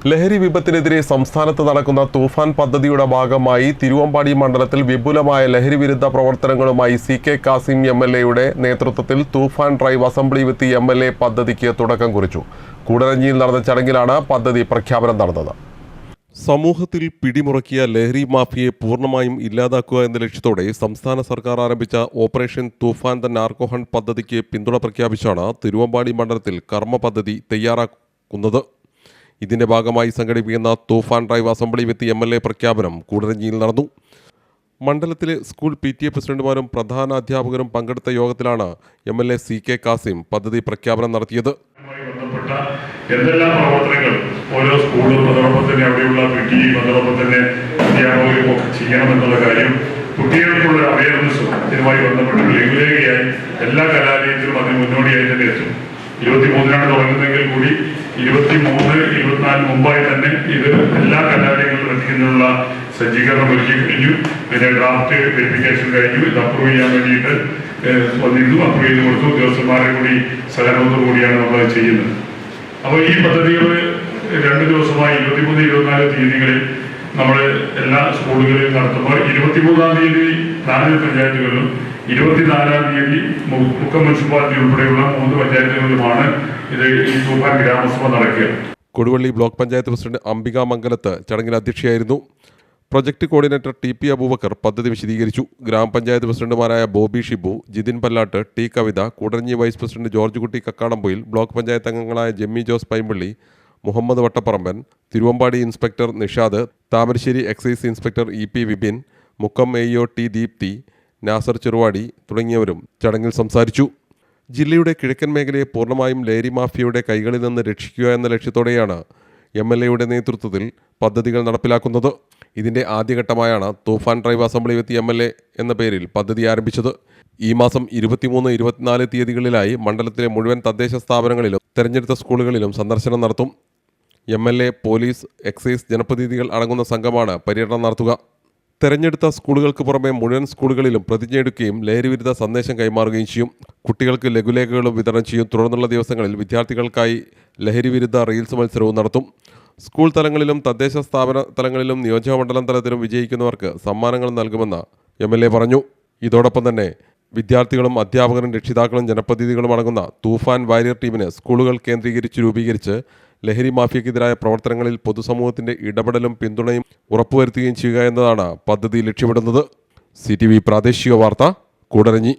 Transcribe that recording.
ലഹരി വിപത്തിനെതിരെ സംസ്ഥാനത്ത് നടക്കുന്ന തൂഫാൻ പദ്ധതിയുടെ ഭാഗമായി തിരുവമ്പാടി മണ്ഡലത്തിൽ വിപുലമായ ലഹരി വിരുദ്ധ പ്രവർത്തനങ്ങളുമായി CK കാസിം MLAയുടെ നേതൃത്വത്തിൽ തൂഫാൻ ഡ്രൈവ് അസംബ്ലി വിത്ത് MLA പദ്ധതിക്ക് തുടക്കം കുറിച്ചു. കൂടരഞ്ഞിയിൽ നടന്ന ചടങ്ങിലാണ് പദ്ധതി പ്രഖ്യാപനം നടന്നത്. സമൂഹത്തിൽ പിടിമുറക്കിയ ലഹരി മാഫിയയെ പൂർണ്ണമായും ഇല്ലാതാക്കുക എന്ന ലക്ഷ്യത്തോടെ സംസ്ഥാന സർക്കാർ ആരംഭിച്ച operation Toofan the narco hunt പദ്ധതിക്ക് പിന്തുണ പ്രഖ്യാപിച്ചാണ് തിരുവമ്പാടി മണ്ഡലത്തിൽ കർമ്മ പദ്ധതി തയ്യാറാക്കുന്നത്. ഇതിന്റെ ഭാഗമായി സംഘടിപ്പിക്കുന്ന തൂഫാൻ ഡ്രൈവ് അസംബ്ലി വിത്ത് MLA പ്രഖ്യാപനം കൂടരഞ്ഞിയിൽ നടന്നു. മണ്ഡലത്തിലെ സ്കൂൾ PTA പ്രസിഡന്റുമാരും പ്രധാന അധ്യാപകരും പങ്കെടുത്ത യോഗത്തിലാണ് MLA CK കാസിം പദ്ധതി പ്രഖ്യാപനം നടത്തിയത്. എന്തെല്ലാം പ്രവർത്തനങ്ങൾ ഓരോ സ്കൂളും അതോടൊപ്പം തന്നെ അവിടെയുള്ള PTA അതോടൊപ്പം തന്നെ അധ്യാപകരും ഒക്കെ ചെയ്യണമെന്നുള്ള കാര്യം കുട്ടികൾക്കുള്ള അവയർനെസ്സും ഇതുമായി ബന്ധപ്പെട്ട് ലഘുലേഖയായി എല്ലാ കലാലയത്തിലും അതിന് മുന്നോടിയായി തന്നെ എത്തും. 23-നാണ് തുടങ്ങുന്നതെങ്കിൽ കൂടി 23-24 മുമ്പായി തന്നെ ഇത് എല്ലാ കലാലയങ്ങളിലും എത്തിക്കുന്നതിനുള്ള സജ്ജീകരണം ഒരുക്കി കഴിഞ്ഞു. പിന്നെ ഡ്രാഫ്റ്റ് വെരിഫിക്കേഷൻ കഴിഞ്ഞു. ഇത് അപ്രൂവ് ചെയ്യാൻ വേണ്ടിയിട്ട് വന്നിരുന്നു. അപ്രൂവ് ചെയ്ത് കൊടുത്തു. ഉദ്യോഗസ്ഥന്മാരെ കൂടി സഹകരണത്തോടു കൂടിയാണ് നമ്മൾ ചെയ്യുന്നത്. അപ്പോൾ ഈ പദ്ധതികൾ 2 ദിവസമായി 23-24 തീയതികളിൽ നമ്മൾ എല്ലാ സ്കൂളുകളിലും നടത്തുമ്പോൾ 23-ാം തീയതി 4 പഞ്ചായത്തുകളിലും 24-ാം തീയതി മുക്കം മുനിസിപ്പാലിറ്റി ഉൾപ്പെടെയുള്ള 3 പഞ്ചായത്തുകളിലുമാണ് ഇത് ഈ തൂഫാൻ ഗ്രാമസഭ നടക്കുക. കൊടുവള്ളി ബ്ലോക്ക് പഞ്ചായത്ത് പ്രസിഡന്റ് അംബിക മംഗലത്ത് ചടങ്ങിൽ അധ്യക്ഷയായിരുന്നു. പ്രൊജക്ട് കോർഡിനേറ്റർ TP അബൂബക്കർ പദ്ധതി വിശദീകരിച്ചു. ഗ്രാമപഞ്ചായത്ത് പ്രസിഡന്റുമാരായ Bobby Shibu, Jithin Pallatt, T Kavitha, Koodaranji vice president George Kutty Kakkadampoyil, block panchayat അംഗങ്ങളായ Jemmy Jose Paimpally, Muhammad Vattaparamban, Thiruvambady inspector Nishad, Thamarassery excise inspector EP Vipin, Mukkam AO T Deepthi, Nasar Cheruvadi തുടങ്ങിയവരും ചടങ്ങിൽ സംസാരിച്ചു. ജില്ലയുടെ കിഴക്കൻ മേഖലയെ പൂർണ്ണമായും ലഹരി മാഫിയയുടെ കൈകളിൽ നിന്ന് രക്ഷിക്കുക എന്ന ലക്ഷ്യത്തോടെയാണ് MLAയുടെ നേതൃത്വത്തിൽ പദ്ധതികൾ നടപ്പിലാക്കുന്നത്. ഇതിൻ്റെ ആദ്യഘട്ടമായാണ് തൂഫാൻ ഡ്രൈവ് അസംബ്ലി വിത്ത് MLA എന്ന പേരിൽ പദ്ധതി ആരംഭിച്ചത്. ഈ മാസം 23-24 തീയതികളിലായി മണ്ഡലത്തിലെ മുഴുവൻ തദ്ദേശ സ്ഥാപനങ്ങളിലും തെരഞ്ഞെടുത്ത സ്കൂളുകളിലും സന്ദർശനം നടത്തും. MLA, പോലീസ്, എക്സൈസ്, ജനപ്രതിനിധികൾ അടങ്ങുന്ന സംഘമാണ് പര്യടനം നടത്തുക. തെരഞ്ഞെടുത്ത സ്കൂളുകൾക്ക് പുറമെ മുഴുവൻ സ്കൂളുകളിലും പ്രതിജ്ഞയെടുക്കുകയും ലഹരിവിരുദ്ധ സന്ദേശം കൈമാറുകയും ചെയ്യും. കുട്ടികൾക്ക് ലഘുലേഖകളും വിതരണം ചെയ്യും. തുടർന്നുള്ള ദിവസങ്ങളിൽ വിദ്യാർത്ഥികൾക്കായി ലഹരിവിരുദ്ധ റീൽസ് മത്സരവും നടത്തും. സ്കൂൾ തലങ്ങളിലും തദ്ദേശ സ്ഥാപന തലങ്ങളിലും നിയോജകമണ്ഡലം തലത്തിലും വിജയിക്കുന്നവർക്ക് സമ്മാനങ്ങൾ നൽകുമെന്ന് MLA പറഞ്ഞു. ഇതോടൊപ്പം തന്നെ വിദ്യാർത്ഥികളും അധ്യാപകരും രക്ഷിതാക്കളും ജനപ്രതിനിധികളും അടങ്ങുന്ന തൂഫാൻ വാരിയർ ടീമിന് സ്കൂളുകൾ കേന്ദ്രീകരിച്ച് രൂപീകരിച്ച് ലഹരി മാഫിയക്കെതിരായ പ്രവർത്തനങ്ങളിൽ പൊതുസമൂഹത്തിൻ്റെ ഇടപെടലും പിന്തുണയും ഉറപ്പുവരുത്തുകയും ചെയ്യുക എന്നതാണ് പദ്ധതി ലക്ഷ്യമിടുന്നത്. CTV പ്രാദേശിക വാർത്ത, കൂടരഞ്ഞി.